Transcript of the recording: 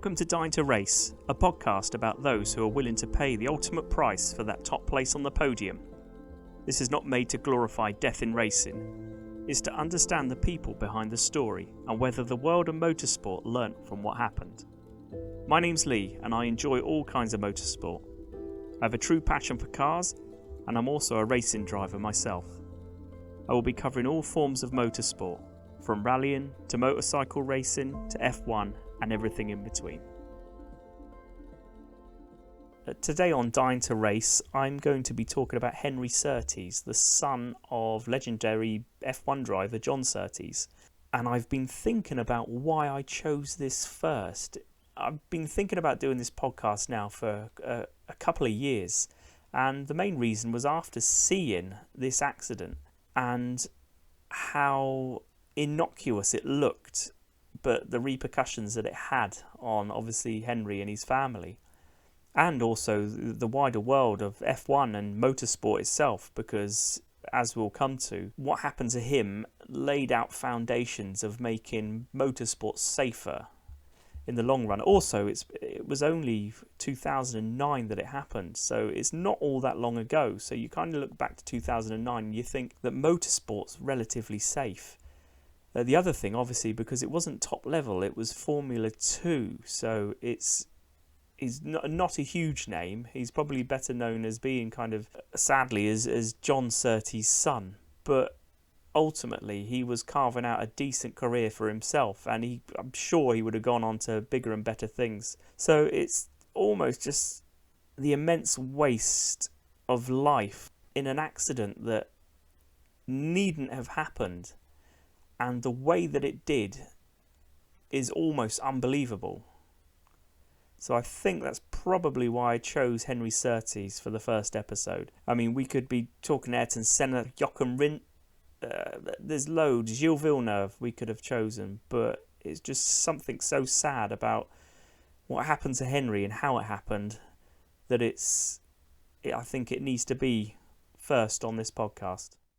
Welcome to Dying to Race, a podcast about those who are willing to pay the ultimate price for that top place on the podium. This is not made to glorify death in racing. It's to understand the people behind the story and whether the world of motorsport learnt from what happened. My name's Lee and I enjoy all kinds of motorsport. I have a true passion for cars and I'm also a racing driver myself. I will be covering all forms of motorsport, from rallying to motorcycle racing to F1 and everything in between. Today on Dying to Race, I'm going to be talking about Henry Surtees, the son of legendary F1 driver John Surtees. And I've been thinking about why I chose this first. I've been thinking about doing this podcast now for a couple of years. And the main reason was after seeing this accident and how innocuous it looked, but the repercussions that it had on obviously Henry and his family, and also the wider world of F1 and motorsport itself, because as we'll come to, what happened to him laid out foundations of making motorsport safer in the long run. Also, it was only 2009 that it happened, so it's not all that long ago. So you kind of look back to 2009 and you think that motorsport's relatively safe. The other thing, obviously, because it wasn't top level, it was Formula 2, so he's not a huge name. He's probably better known as being kind of, sadly, as John Surtees' son. But ultimately, he was carving out a decent career for himself, and I'm sure he would have gone on to bigger and better things. So it's almost just the immense waste of life in an accident that needn't have happened. And the way that it did is almost unbelievable. So I think that's probably why I chose Henry Surtees for the first episode. I mean, we could be talking Ayrton Senna, Jochen Rindt. There's loads. Gilles Villeneuve we could have chosen. But it's just something so sad about what happened to Henry and how it happened that I think it needs to be first on this podcast.